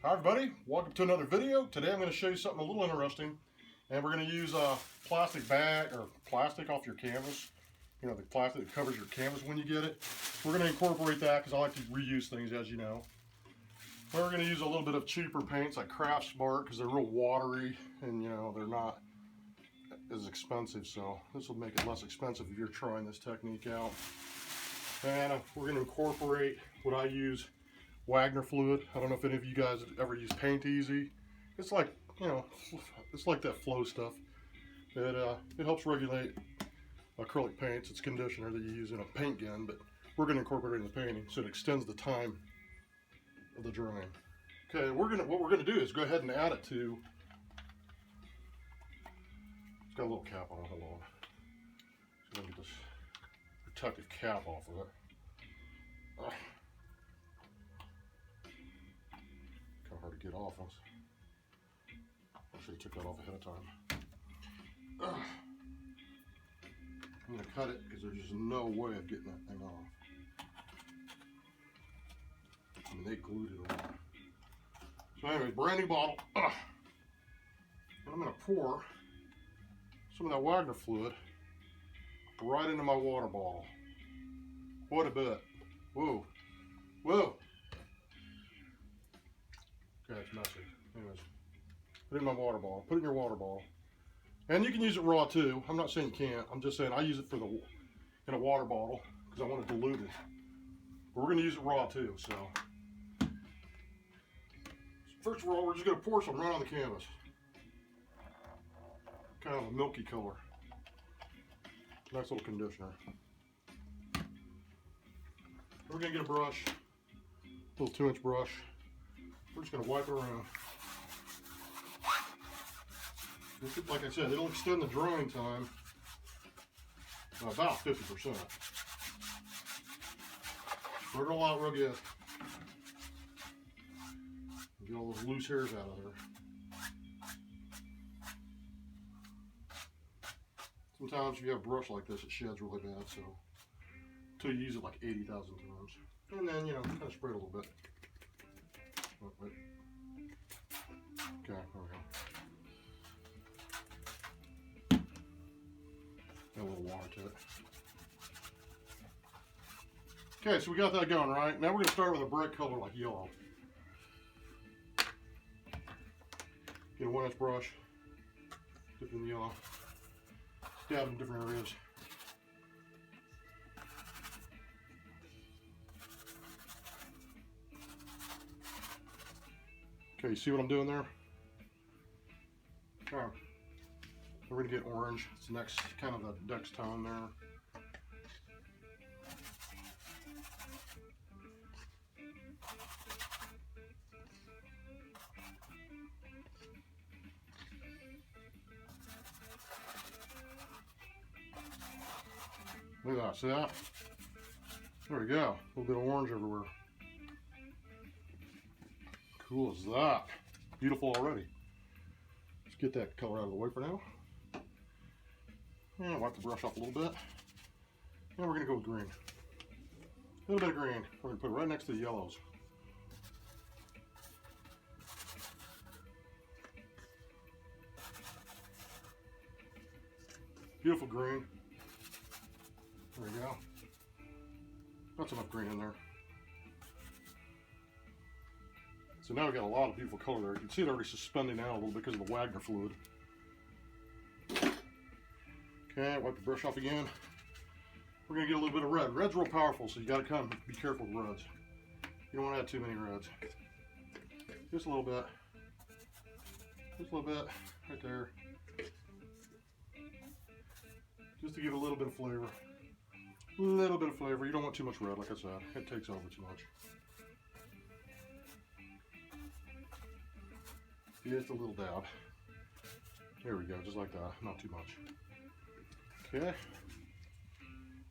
Hi everybody, welcome to another video. Today I'm going to show you something a little interesting, and we're going to use a plastic bag or plastic off your canvas. You know, the plastic that covers your canvas when you get it. We're going to incorporate that because I like to reuse things, as you know. We're going to use a little bit of cheaper paints like Craft Smart because they're real watery and you know they're not as expensive, so this will make it less expensive if you're trying this technique out. And we're going to incorporate what I use, Wagner fluid. I don't know if any of you guys have ever used Paint Easy. It's like, you know, it's like that flow stuff. It helps regulate acrylic paints. It's conditioner that you use in a paint gun, but we're going to incorporate it in the painting so it extends the time of the drying. Okay, what we're going to do is go ahead and add it to. It's got a little cap on it. Hold on. So let me get this protective cap off of it. Kind of hard to get off. I should have took that off ahead of time. I'm going to cut it because there's just no way of getting that thing off. I mean, they glued it on. So anyway, brand new bottle. And I'm going to pour some of that Wagner fluid right into my water bottle. What a bit. Whoa. Whoa. Okay, it's messy. Anyways, put it in my water bottle. Put it in your water bottle. And you can use it raw too. I'm not saying you can't. I'm just saying I use it for in a water bottle because I want it diluted. But we're going to use it raw too. So first of all, we're just going to pour some right on the canvas. Kind of a milky color. Nice little conditioner. We're going to get a brush, a little 2-inch brush. We're just going to wipe it around. Like I said, it'll extend the drying time by about 50%. Spread it all out real good. Get all those loose hairs out of there. Sometimes if you have a brush like this, it sheds really bad, so until you use it like 80,000 times. And then, you know, kind of spray it a little bit. Oh, wait. Okay, there we go. Add a little water to it. Okay, so we got that going, right? Now we're going to start with a bright color like yellow. Get a 1-inch brush, dip it in the yellow, dab in different areas. Okay, you see what I'm doing there? All right. We're going to get orange. It's the next kind of the next tone there. Look at that, see that? There we go. A little bit of orange everywhere. Cool as that. Beautiful already. Let's get that color out of the way for now. And wipe the brush off a little bit. And we're going to go with green. A little bit of green. We're going to put it right next to the yellows. Beautiful green. There we go. That's enough green in there. So now we've got a lot of beautiful color there. You can see it already suspending out a little bit because of the Wagner fluid. Okay, wipe the brush off again. We're going to get a little bit of red. Red's real powerful, so you got to be careful with reds. You don't want to add too many reds. Just a little bit. Just a little bit. Right there. Just to give it a little bit of flavor. A little bit of flavor. You don't want too much red, like I said. It takes over too much. Just a little dab. There we go, just like that. Not too much. Okay.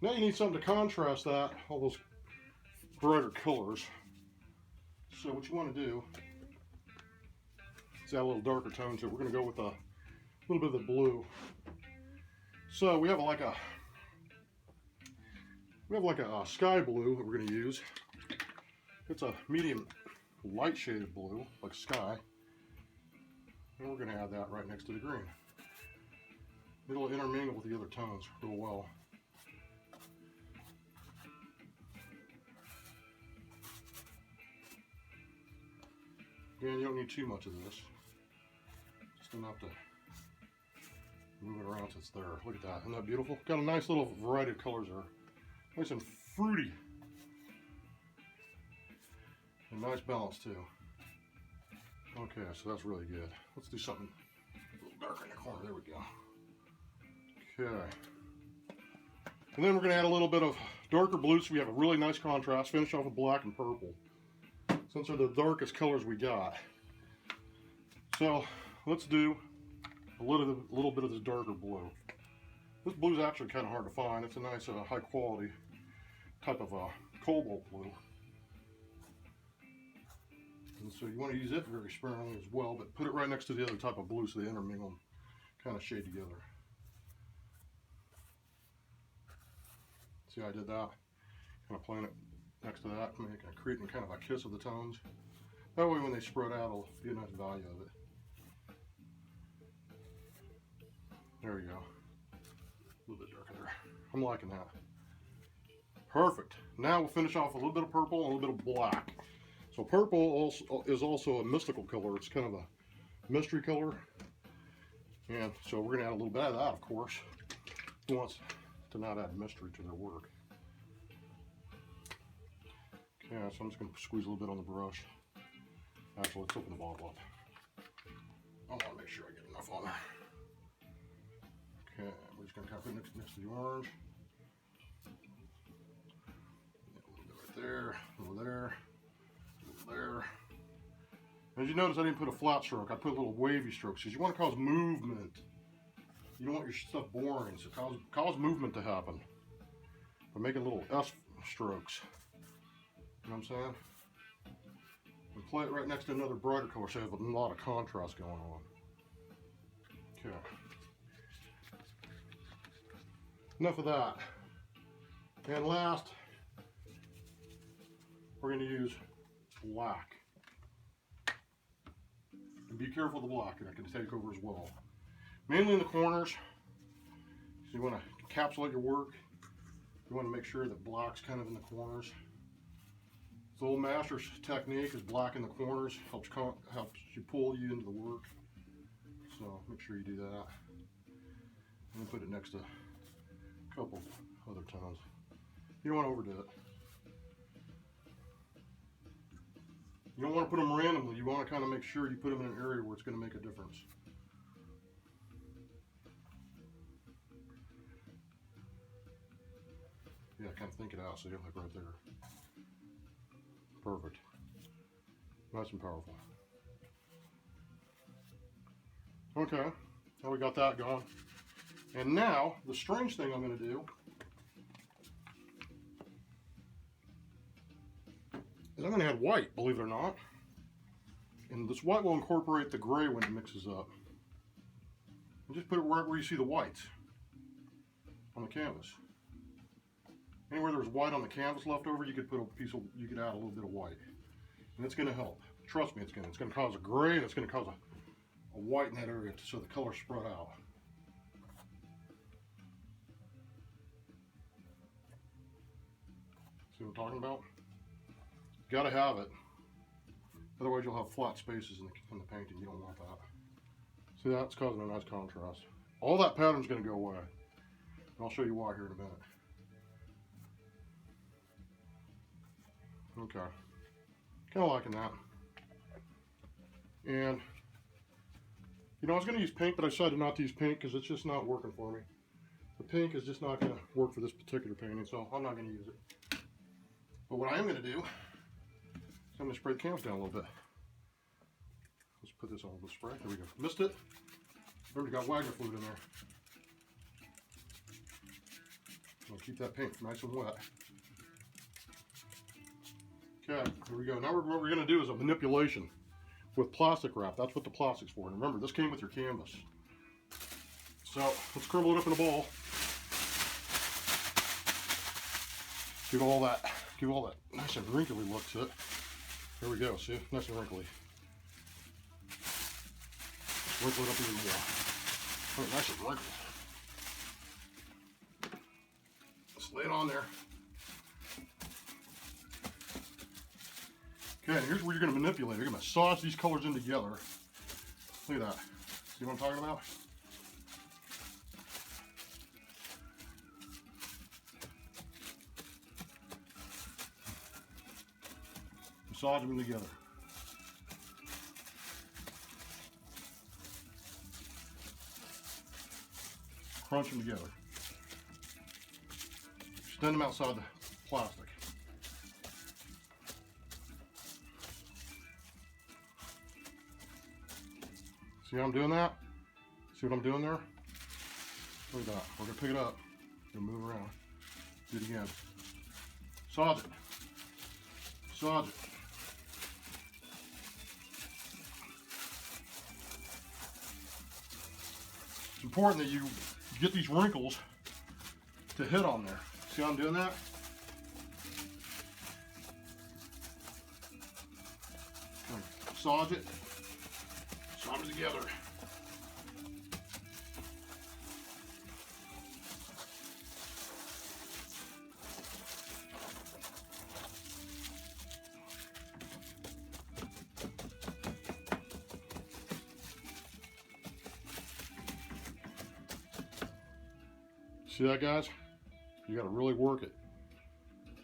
Now you need something to contrast that, all those brighter colors. So what you want to do is add a little darker tone to it. We're going to go with a little bit of the blue. So we have like a sky blue that we're going to use. It's a medium light shaded blue, like sky. And we're going to add that right next to the green. It'll intermingle with the other tones real well. Again, you don't need too much of this. Just enough to move it around so it's there. Look at that. Isn't that beautiful? Got a nice little variety of colors there. Nice and fruity. And nice balance too. Okay, so that's really good. Let's do something a little darker in the corner. There we go. Okay. And then we're going to add a little bit of darker blue so we have a really nice contrast. Finish off with black and purple, since they're the darkest colors we got. So let's do a little bit of this darker blue. This blue is actually kind of hard to find. It's a nice high quality type of cobalt blue. And so you want to use it very sparingly as well, but put it right next to the other type of blue so they intermingle and kind of shade together. See how I did that? Kind of playing it next to that, creating kind of a kiss of the tones. That way when they spread out, it'll be a nice value of it. There you go. A little bit darker there. I'm liking that. Perfect. Now we'll finish off with a little bit of purple and a little bit of black. So purple is also a mystical color. It's kind of a mystery color. And so we're going to add a little bit of that, of course. Who wants to not add mystery to their work? Okay, so I'm just going to squeeze a little bit on the brush. Actually, let's open the bottle up. I want to make sure I get enough on there. Okay, we're just going to kind of put it next to the orange. A little bit right there, a little there. There. As you notice, I didn't put a flat stroke. I put little wavy strokes because you want to cause movement. You don't want your stuff boring, so cause movement to happen by making little S strokes. You know what I'm saying? And play it right next to another brighter color so you have a lot of contrast going on. Okay. Enough of that. And last, we're going to use black. And be careful of the black, and it can take over as well. Mainly in the corners. So you want to encapsulate your work. You want to make sure that black's kind of in the corners. The old master's technique is black in the corners. Helps you pull you into the work. So make sure you do that. And then put it next to a couple other tones. You don't want to overdo it. You don't want to put them randomly. You want to kind of make sure you put them in an area where it's going to make a difference. Yeah, kind of think it out. So you're like right there. Perfect. Nice and powerful. Okay, now we got that going. And now, the strange thing I'm going to do is I'm going to add white, believe it or not. And this white will incorporate the gray when it mixes up. And just put it right where you see the whites on the canvas. Anywhere there's white on the canvas left over, you could put you could add a little bit of white. And it's going to help. Trust me, it's going to cause a gray and it's going to cause a white in that area so the color spread out. See what I'm talking about? You gotta have it. Otherwise you'll have flat spaces in the painting. You don't want that. See, that's causing a nice contrast. All that pattern's gonna go away. And I'll show you why here in a minute. Okay. Kinda liking that. And you know, I was gonna use pink, but I decided not to use pink because it's just not working for me. The pink is just not gonna work for this particular painting, so I'm not gonna use it. But what I am gonna do is I'm going to spray the canvas down a little bit. Let's put this on a little spray. There we go. Missed it. Remember, you got Wagner fluid in there. I'll keep that paint nice and wet. Okay, here we go. Now what we're going to do is a manipulation with plastic wrap. That's what the plastic's for. And remember, this came with your canvas. So let's crumble it up in a ball. Give all that nice and wrinkly look to it. There we go, see, nice and wrinkly. Wrinkle it up even more. Oh, nice and wrinkled. Let's lay it on there. Okay, and here's where you're going to manipulate. You're going to massage these colors in together. Look at that. See what I'm talking about? Massage them together. Crunch them together. Extend them outside the plastic. See how I'm doing that? See what I'm doing there? Look at that. We're going to pick it up. We're going to move around. Do it again. Massage it. Massage it. It's important that you get these wrinkles to hit on there. See how I'm doing that? Massage it. Massage it together. See that, guys? You got to really work it.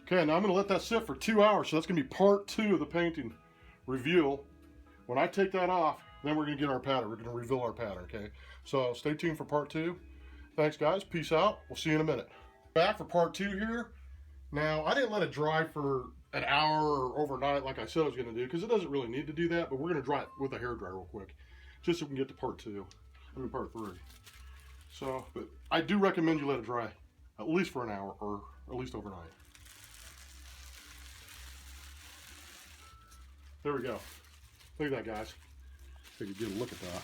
Okay, now I'm going to let that sit for 2 hours. So that's going to be part 2 of the painting reveal. When I take that off, then we're going to get our pattern. We're going to reveal our pattern, okay? So stay tuned for part 2. Thanks, guys. Peace out. We'll see you in a minute. Back for part 2 here. Now, I didn't let it dry for an hour or overnight like I said I was going to do, because it doesn't really need to do that, but we're going to dry it with a hairdryer real quick, just so we can get to part 2. I mean, part 3. So, but I do recommend you let it dry at least for an hour or at least overnight. There we go. Look at that, guys. Take a good look at that.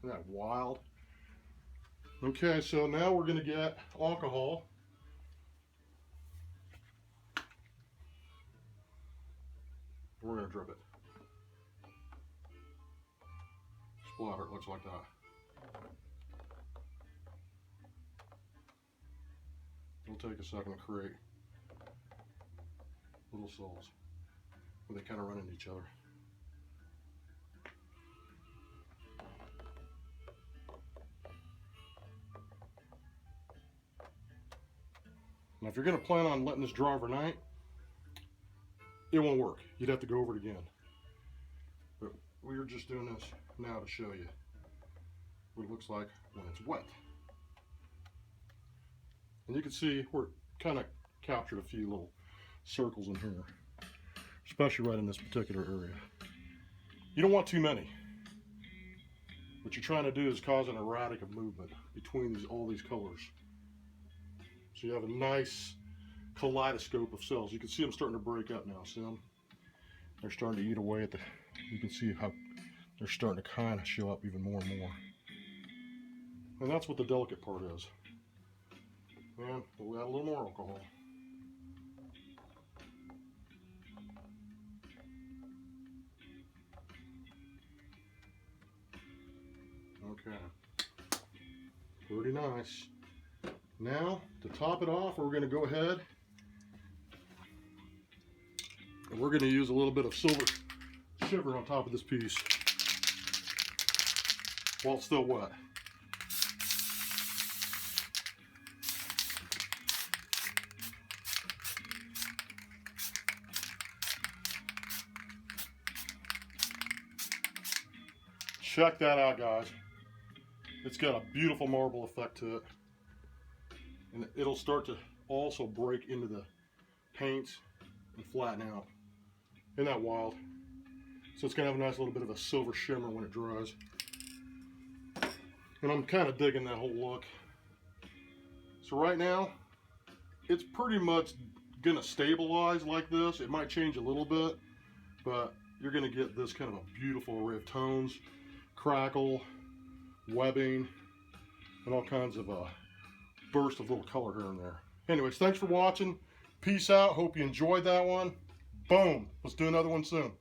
Isn't that wild? Okay, so now we're going to get alcohol. We're going to drip it. Splatter, it looks like that. It'll take a second to create little cells where they kind of run into each other. Now if you're going to plan on letting this dry overnight, it won't work. You'd have to go over it again. But we're just doing this now to show you what it looks like when it's wet. And you can see we're kind of captured a few little circles in here, especially right in this particular area. You don't want too many. What you're trying to do is cause an erratic of movement between all these colors. So you have a nice kaleidoscope of cells. You can see them starting to break up now. See them? They're starting to eat away at the, you can see how they're starting to kind of show up even more and more. And that's what the delicate part is. And we'll add a little more alcohol. Okay. Pretty nice. Now, to top it off, we're going to go ahead and we're going to use a little bit of silver shiver on top of this piece while it's still wet. Check that out, guys. It's got a beautiful marble effect to it. And it'll start to also break into the paints and flatten out. Isn't that wild? So it's going to have a nice little bit of a silver shimmer when it dries. And I'm kind of digging that whole look. So right now, it's pretty much going to stabilize like this. It might change a little bit, but you're going to get this kind of a beautiful array of tones, crackle, webbing, and all kinds of bursts of little color here and there. Anyways, thanks for watching. Peace out. Hope you enjoyed that one. Boom. Let's do another one soon.